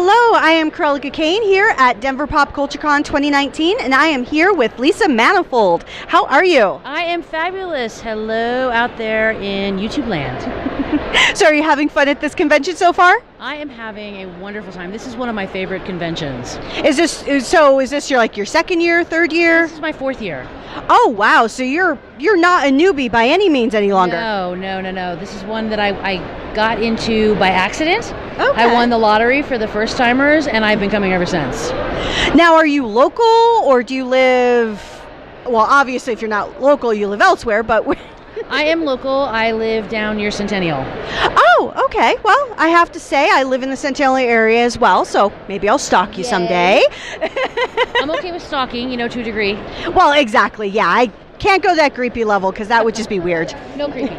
Hello, I am Cruellica Kain here at Denver Pop Culture Con 2019, and I am here with Lisa Manifold. How are you? I am fabulous. Hello out there in YouTube land. So are you having fun at this convention so far? I am having a wonderful time. This is one of my favorite conventions. Is this your second year, third year? This is my fourth year. Oh wow, so you're not a newbie by any means any longer. No. This is one that I got into by accident. Okay. I won the lottery for the first timers, and I've been coming ever since. Now, are you local or do you live, well, obviously if you're not local, you live elsewhere, but I am local. I live down near Centennial. Oh, okay. Well, I have to say I live in the Centennial area as well, so maybe I'll stalk you someday. I'm okay with stalking, to a degree. Well, exactly. Yeah, I can't go that creepy level because that would just be weird. No creepy.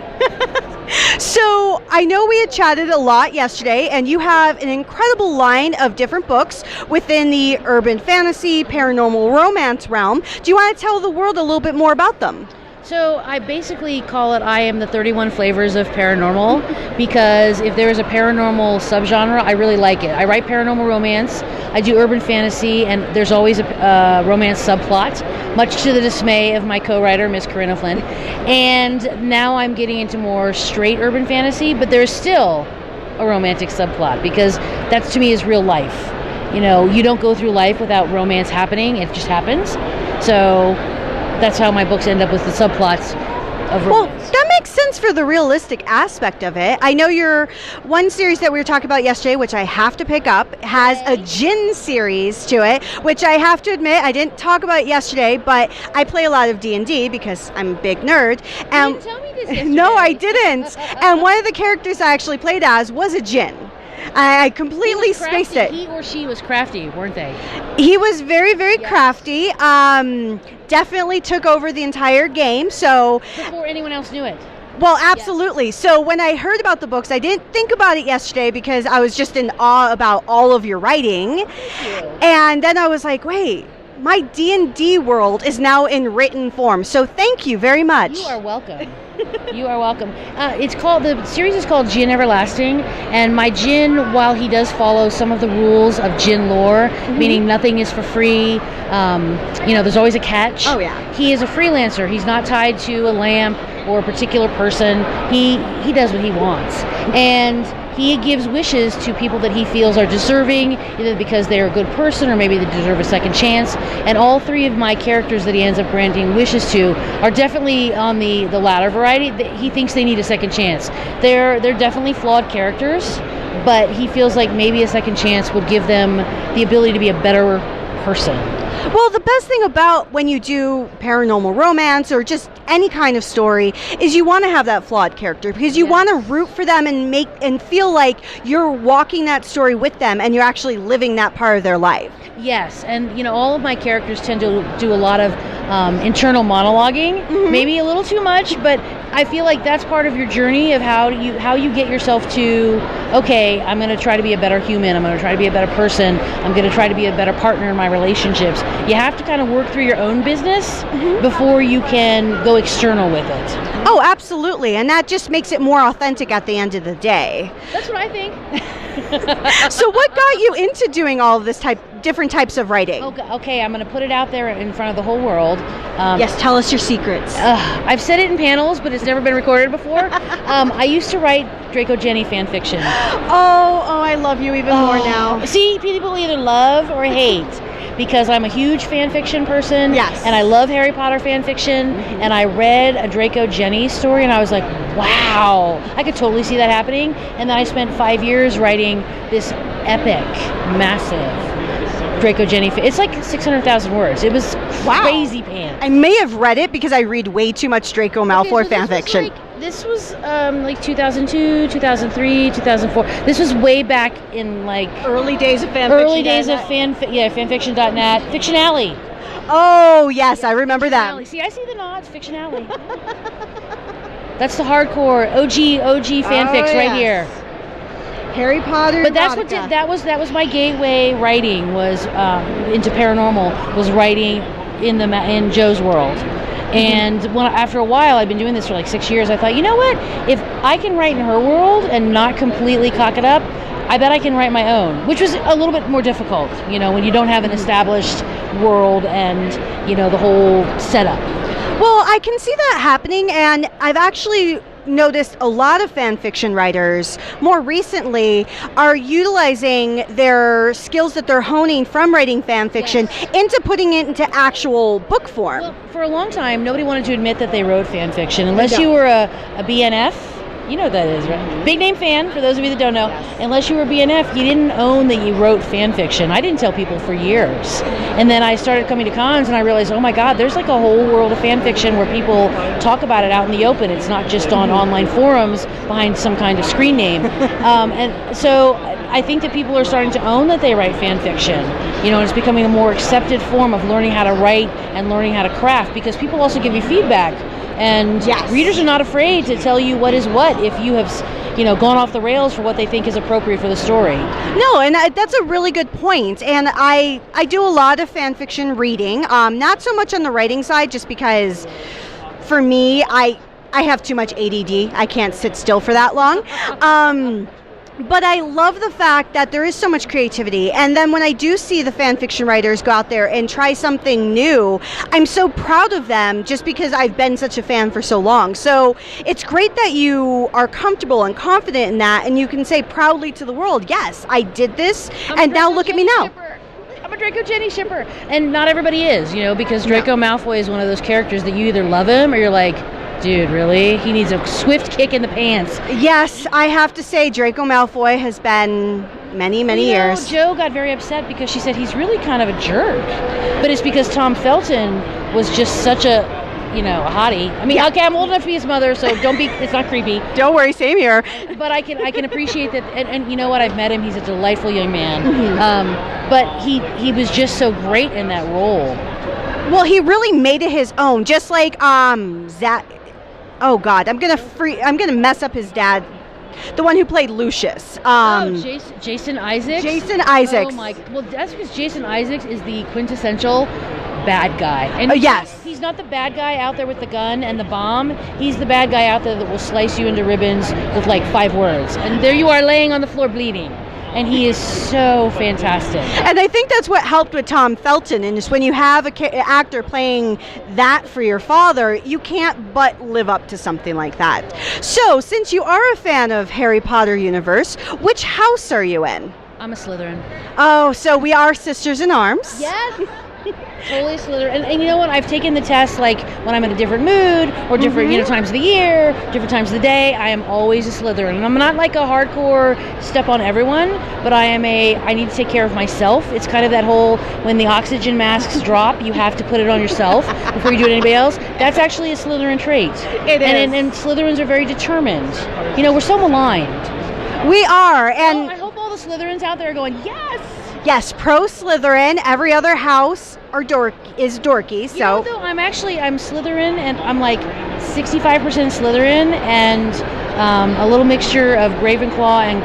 So I know we had chatted a lot yesterday, and you have an incredible line of different books within the urban fantasy, paranormal romance realm. Do you want to tell the world a little bit more about them? So I basically call it I am the 31 flavors of paranormal, because if there is a paranormal subgenre, I really like it. I write paranormal romance, I do urban fantasy, and there's always a romance subplot, much to the dismay of my co-writer, Miss Corinna Flynn. And now I'm getting into more straight urban fantasy, but there's still a romantic subplot, because that to me is real life. You don't go through life without romance happening, it just happens. So that's how my books end up with the subplots of romance. Well, that makes sense for the realistic aspect of it. I know your one series that we were talking about yesterday, which I have to pick up, has a Djinn series to it, which I have to admit, I didn't talk about it yesterday, but I play a lot of D&D because I'm a big nerd. You didn't tell me this yesterday. No, I didn't. And one of the characters I actually played as was a Djinn. I completely spaced it. He or she was crafty, weren't they? He was very, very crafty. Definitely took over the entire game. So before anyone else knew it. Well, absolutely. Yes. So when I heard about the books, I didn't think about it yesterday because I was just in awe about all of your writing. Thank you. And then I was like, wait, my D&D world is now in written form. So thank you very much. You are welcome. You are welcome. The series is called Djinn Everlasting, and my Djinn, while he does follow some of the rules of Djinn lore, meaning nothing is for free, there's always a catch. Oh yeah. He is a freelancer. He's not tied to a lamp or a particular person. He does what he wants, and he gives wishes to people that he feels are deserving, either because they're a good person or maybe they deserve a second chance. And all three of my characters that he ends up granting wishes to are definitely on the latter variety. He thinks they need a second chance. They're definitely flawed characters, but he feels like maybe a second chance would give them the ability to be a better person. Well, the best thing about when you do paranormal romance or just any kind of story is you want to have that flawed character, because you want to root for them and feel like you're walking that story with them and you're actually living that part of their life. Yes, and all of my characters tend to do a lot of internal monologuing, maybe a little too much, but I feel like that's part of your journey of how you get yourself to, okay, I'm going to try to be a better human, I'm going to try to be a better person, I'm going to try to be a better partner in my relationships. You have to kind of work through your own business before you can go external with it. Oh, absolutely, and that just makes it more authentic at the end of the day. That's what I think. So what got you into doing all of this different types of writing? Okay, I'm going to put it out there in front of the whole world. Yes, tell us your secrets. I've said it in panels, but it's never been recorded before. I used to write Draco Jenny fan fiction. Oh, I love you even more now. See, people either love or hate, because I'm a huge fan fiction person. Yes. And I love Harry Potter fan fiction. And I read a Draco Jenny story and I was like, wow, I could totally see that happening. And then I spent 5 years writing this epic, massive Draco Jenny. It's like 600,000 words. It was crazy pants. I may have read it because I read way too much Draco Malfoy fan fiction. This was like 2002, 2003, 2004. This was way back in like early days of fan fanfiction.net, Fiction Alley. Oh yes, I remember that. Alley. See, I see the nods. Fiction Alley. That's the hardcore OG fanfics right here. Harry Potter. But that's that was my gateway writing was into paranormal, was writing in Joe's world. And after a while, I'd been doing this for like 6 years, I thought, you know what? If I can write in her world and not completely cock it up, I bet I can write my own, which was a little bit more difficult, when you don't have an established world and, the whole setup. Well, I can see that happening, and I've actually noticed a lot of fan fiction writers more recently are utilizing their skills that they're honing from writing fan fiction into putting it into actual book form. Well, for a long time, nobody wanted to admit that they wrote fan fiction, unless you were a BNF. You know what that is, right? Big name fan, for those of you that don't know. Unless you were BNF, you didn't own that you wrote fan fiction. I didn't tell people for years. And then I started coming to cons and I realized, oh my God, there's like a whole world of fan fiction where people talk about it out in the open. It's not just on online forums behind some kind of screen name. And so I think that people are starting to own that they write fan fiction. And it's becoming a more accepted form of learning how to write and learning how to craft, because people also give you feedback. And readers are not afraid to tell you what is what if you have, gone off the rails for what they think is appropriate for the story. No, and that's a really good point. And I do a lot of fan fiction reading, not so much on the writing side, just because for me, I have too much ADD. I can't sit still for that long. But I love the fact that there is so much creativity. And then when I do see the fan fiction writers go out there and try something new, I'm so proud of them just because I've been such a fan for so long. So it's great that you are comfortable and confident in that, and you can say proudly to the world, yes, I did this, and now look at me now. I'm a Draco Jenny shipper. And not everybody is, because Draco Malfoy is one of those characters that you either love him or you're like, dude, really? He needs a swift kick in the pants. Yes, I have to say Draco Malfoy has been many years. Jo got very upset because she said he's really kind of a jerk. But it's because Tom Felton was just such a hottie. I mean, okay, I'm old enough to be his mother, so it's not creepy. Don't worry, same here. But I can appreciate that, and you know what, I've met him, he's a delightful young man. Mm-hmm. But he was just so great in that role. Well, he really made it his own, just like Zach. Oh God, I'm gonna mess up his dad, the one who played Lucius. Jason Isaacs. Jason Isaacs. Oh my! Well, that's because Jason Isaacs is the quintessential bad guy. And yes, he's not the bad guy out there with the gun and the bomb. He's the bad guy out there that will slice you into ribbons with like 5 words, and there you are laying on the floor bleeding. And he is so fantastic. And I think that's what helped with Tom Felton, and is when you have an actor playing that for your father, you can't but live up to something like that. So, since you are a fan of Harry Potter universe, which house are you in? I'm a Slytherin. Oh, so we are sisters in arms. Yes. Totally Slytherin. And you know what? I've taken the test like when I'm in a different mood or different times of the year, different times of the day. I am always a Slytherin. And I'm not like a hardcore step on everyone, but I need to take care of myself. It's kind of that whole when the oxygen masks drop, you have to put it on yourself before you do it to anybody else. That's actually a Slytherin trait. It is. And Slytherins are very determined. We're so maligned. We are. And I hope all the Slytherins out there are going, yes! Yes, pro Slytherin. Every other house is dorky. So though, I'm Slytherin, and I'm like 65% Slytherin, and a little mixture of Ravenclaw and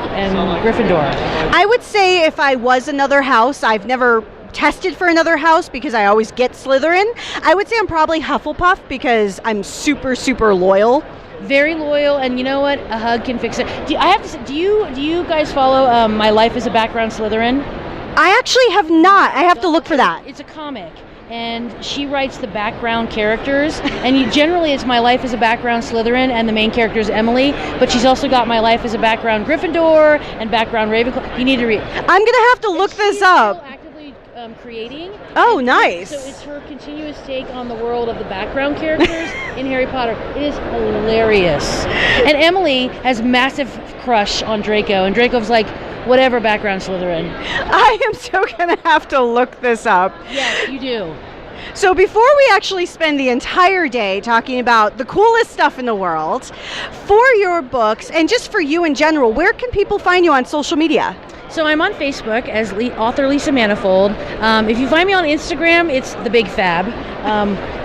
Gryffindor. I would say if I was another house, I've never tested for another house because I always get Slytherin. I would say I'm probably Hufflepuff because I'm super loyal. Very loyal, and you know what? A hug can fix it. I have to say, do you guys follow My Life as a Background Slytherin? I actually have not. I have to look for that. It's a comic, and she writes the background characters, and generally it's My Life as a Background Slytherin, and the main character is Emily, but she's also got My Life as a Background Gryffindor and background Ravenclaw. You need to read. I'm going to have to look this up. Still actively creating. Oh, nice. So it's her continuous take on the world of the background characters in Harry Potter. It is hilarious. And Emily has massive crush on Draco, and Draco's like, whatever, background Slytherin. I am so going to have to look this up. Yes, you do. So before we actually spend the entire day talking about the coolest stuff in the world, for your books, and just for you in general, where can people find you on social media? So I'm on Facebook as author Lisa Manifold. If you find me on Instagram, it's The Big Fab.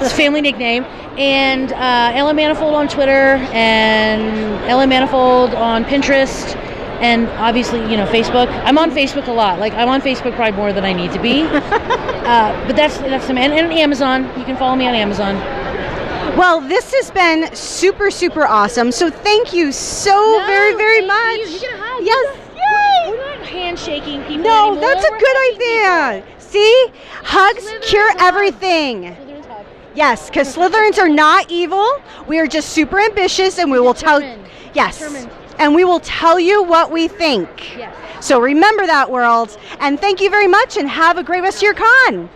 It's a family nickname. And Ella Manifold on Twitter, and Ella Manifold on Pinterest. And obviously, Facebook. I'm on Facebook a lot. Like, I'm on Facebook probably more than I need to be. But that's and Amazon. You can follow me on Amazon. Well, this has been super awesome. So thank you so very much. You get a hug. Yes. Yay! know, anymore. that's a We're good hugging idea. See? Hugs Slytherins cure are hug. everything. Slytherins hug. Yes, because Slytherins are not evil. We are just super ambitious, and we will tell. Determined. Yes, Determined. and we will tell you what we think. Yes. So remember that, world. And thank you very much, and have a great rest of your con.